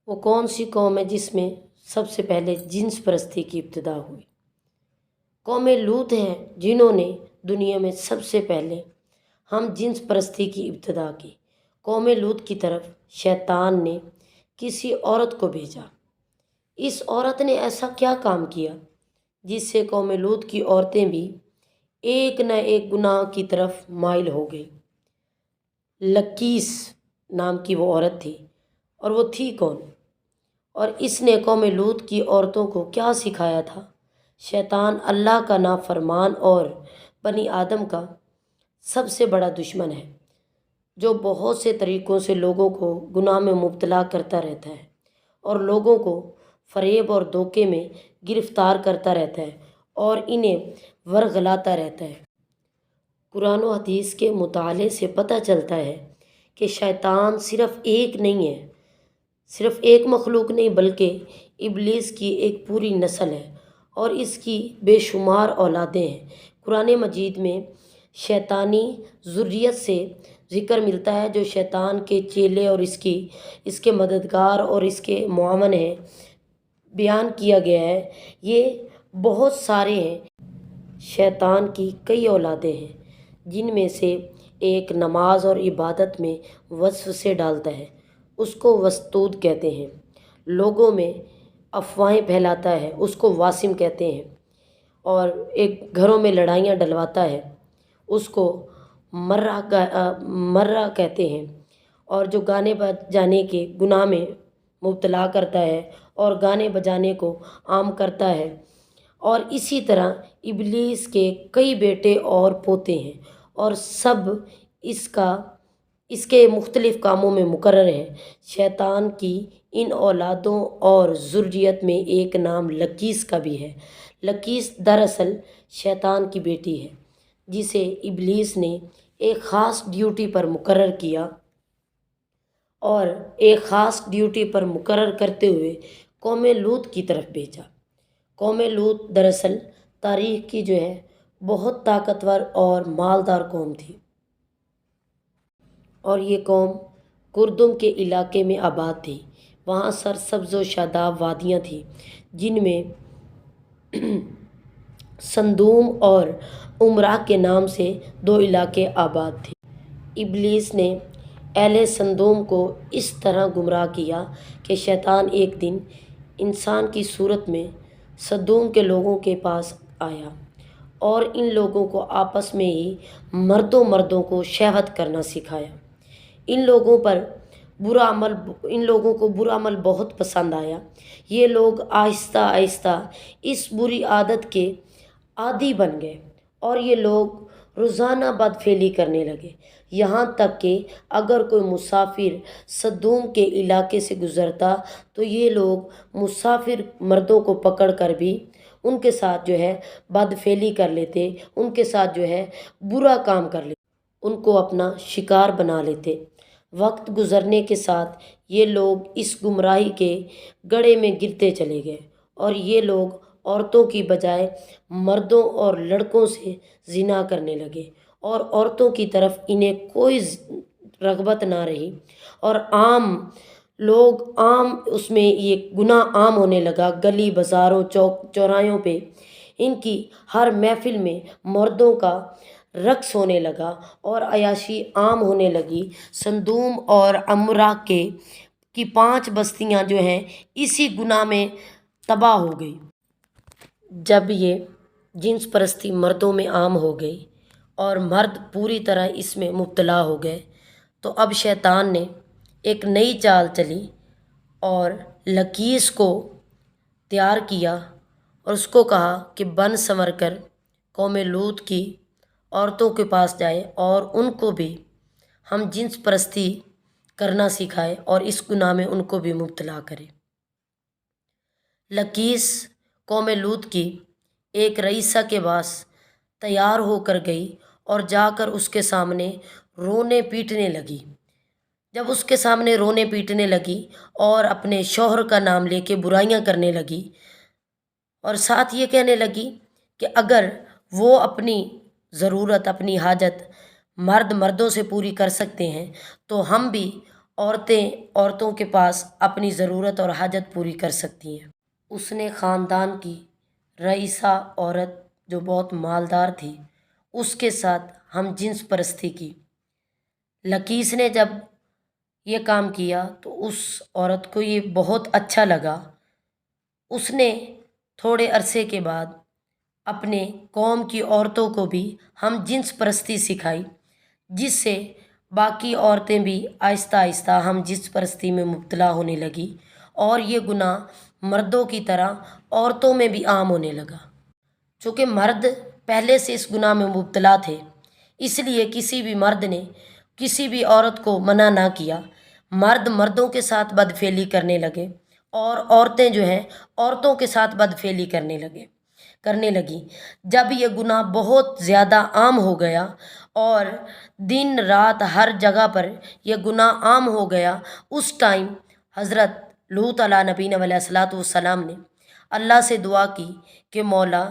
وہ کون سی قوم ہے جس میں سب سے پہلے جنس پرستی کی ابتدا ہوئی؟ قوم لوط ہیں جنہوں نے دنیا میں سب سے پہلے ہم جنس پرستی کی ابتدا کی۔ قوم لوط کی طرف شیطان نے کسی عورت کو بھیجا۔ اس عورت نے ایسا کیا کام کیا جس سے قوم لوط کی عورتیں بھی ایک نہ ایک گناہ کی طرف مائل ہو گئی؟ لکیس نام کی وہ عورت تھی، اور وہ تھی کون؟ اور اس نے قوم لوط کی عورتوں کو کیا سکھایا تھا؟ شیطان اللہ کا نافرمان اور بنی آدم کا سب سے بڑا دشمن ہے، جو بہت سے طریقوں سے لوگوں کو گناہ میں مبتلا کرتا رہتا ہے اور لوگوں کو فریب اور دھوکے میں گرفتار کرتا رہتا ہے اور انہیں ورغلاتا رہتا ہے۔ قرآن و حدیث کے مطالعے سے پتہ چلتا ہے کہ شیطان صرف ایک نہیں ہے، صرف ایک مخلوق نہیں، بلکہ ابلیس کی ایک پوری نسل ہے اور اس کی بے شمار اولادیں ہیں۔ قرآن مجید میں شیطانی ذریت سے ذکر ملتا ہے جو شیطان کے چیلے اور اس کے مددگار اور اس کے معاون ہیں، بیان کیا گیا ہے۔ یہ بہت سارے ہیں۔ شیطان کی کئی اولادیں ہیں جن میں سے ایک نماز اور عبادت میں وسوسے ڈالتا ہے، اس کو وسطود کہتے ہیں۔ لوگوں میں افواہیں پھیلاتا ہے، اس کو واسم کہتے ہیں۔ اور ایک گھروں میں لڑائیاں ڈلواتا ہے، اس کو مرہ کہتے ہیں۔ اور جو گانے بجانے کے گناہ میں مبتلا کرتا ہے اور گانے بجانے کو عام کرتا ہے۔ اور اسی طرح ابلیس کے کئی بیٹے اور پوتے ہیں اور سب اس کے مختلف کاموں میں مقرر ہیں۔ شیطان کی ان اولادوں اور ذریت میں ایک نام لکیس کا بھی ہے۔ لکیس دراصل شیطان کی بیٹی ہے جسے ابلیس نے ایک خاص ڈیوٹی پر مقرر کیا اور ایک خاص ڈیوٹی پر مقرر کرتے ہوئے قوم لوط کی طرف بھیجا۔ قوم لوط دراصل تاریخ کی بہت طاقتور اور مالدار قوم تھی، اور یہ قوم کردم کے علاقے میں آباد تھی۔ وہاں سرسبز و شاداب وادیاں تھیں جن میں صدوم اور عمرہ کے نام سے دو علاقے آباد تھے۔ ابلیس نے اہل صدوم کو اس طرح گمراہ کیا کہ شیطان ایک دن انسان کی صورت میں صدوم کے لوگوں کے پاس آیا اور ان لوگوں کو آپس میں ہی مردوں کو شہوت کرنا سکھایا۔ ان لوگوں کو برا عمل بہت پسند آیا۔ یہ لوگ آہستہ آہستہ اس بری عادت کے عادی بن گئے اور یہ لوگ روزانہ بدفعلی کرنے لگے، یہاں تک کہ اگر کوئی مسافر صدوم کے علاقے سے گزرتا تو یہ لوگ مسافر مردوں کو پکڑ کر بھی ان کے ساتھ بدفعلی کر لیتے، ان کے ساتھ برا کام کر لیتے، ان کو اپنا شکار بنا لیتے۔ وقت گزرنے کے ساتھ یہ لوگ اس گمراہی کے گڑھے میں گرتے چلے گئے اور یہ لوگ عورتوں کی بجائے مردوں اور لڑکوں سے زنا کرنے لگے اور عورتوں کی طرف انہیں کوئی رغبت نہ رہی، اور اس میں یہ گناہ عام ہونے لگا۔ گلی بازاروں چوراہوں پہ ان کی ہر محفل میں مردوں کا رقص ہونے لگا اور عیاشی عام ہونے لگی۔ صدوم اور عمورہ کی 5 بستیاں اسی گناہ میں تباہ ہو گئی۔ جب یہ جنس پرستی مردوں میں عام ہو گئی اور مرد پوری طرح اس میں مبتلا ہو گئے تو اب شیطان نے ایک نئی چال چلی اور لکیس کو تیار کیا اور اس کو کہا کہ بن سنور کر قوم لوط کی عورتوں کے پاس جائے اور ان کو بھی ہم جنس پرستی کرنا سکھائے اور اس گناہ میں ان کو بھی مبتلا کرے۔ لکیس قوم لوط کی ایک رئیسہ کے پاس تیار ہو کر گئی اور جا کر اس کے سامنے رونے پیٹنے لگی۔ جب اس کے سامنے رونے پیٹنے لگی اور اپنے شوہر کا نام لے کے برائیاں کرنے لگی اور ساتھ یہ کہنے لگی کہ اگر وہ اپنی ضرورت، اپنی حاجت مردوں سے پوری کر سکتے ہیں تو ہم بھی عورتوں کے پاس اپنی ضرورت اور حاجت پوری کر سکتی ہیں۔ اس نے خاندان کی رئیسہ عورت جو بہت مالدار تھی اس کے ساتھ ہم جنس پرستی کی۔ لکیس نے جب یہ کام کیا تو اس عورت کو یہ بہت اچھا لگا۔ اس نے تھوڑے عرصے کے بعد اپنے قوم کی عورتوں کو بھی ہم جنس پرستی سکھائی، جس سے باقی عورتیں بھی آہستہ آہستہ ہم جنس پرستی میں مبتلا ہونے لگی اور یہ گناہ مردوں کی طرح عورتوں میں بھی عام ہونے لگا۔ چونکہ مرد پہلے سے اس گناہ میں مبتلا تھے، اس لیے کسی بھی مرد نے کسی بھی عورت کو منع نہ کیا۔ مرد مردوں کے ساتھ بدفعلی کرنے لگے اور عورتیں جو ہیں عورتوں کے ساتھ بدفعلی کرنے لگی۔ جب یہ گناہ بہت زیادہ عام ہو گیا اور دن رات ہر جگہ پر یہ گناہ عام ہو گیا، اس ٹائم حضرت لوط علیہ نبینا علیہ الصلوۃ والسلام نے اللہ سے دعا کی کہ مولا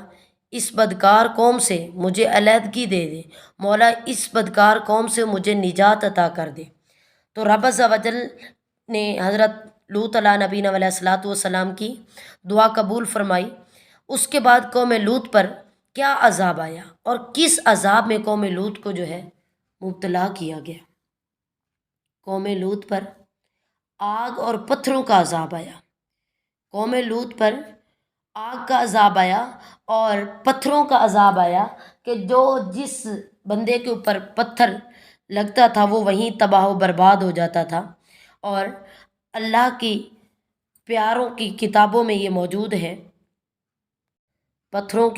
اس بدکار قوم سے مجھے علیحدگی دے دے، مولا اس بدکار قوم سے مجھے نجات عطا کر دے۔ تو رب عز و جل نے حضرت لوط علیہ نبینا علیہ الصلوۃ والسلام کی دعا قبول فرمائی۔ اس کے بعد قوم لوط پر کیا عذاب آیا اور کس عذاب میں قوم لوط کو جو ہے مبتلا کیا گیا۔ قوم لوط پر آگ اور پتھروں کا عذاب آیا۔ قوم لوط پر آگ کا عذاب آیا اور پتھروں کا عذاب آیا کہ جس بندے کے اوپر پتھر لگتا تھا وہ وہیں تباہ و برباد ہو جاتا تھا۔ اور اللہ کی پیاروں کی کتابوں میں یہ موجود ہے، پتھروں کی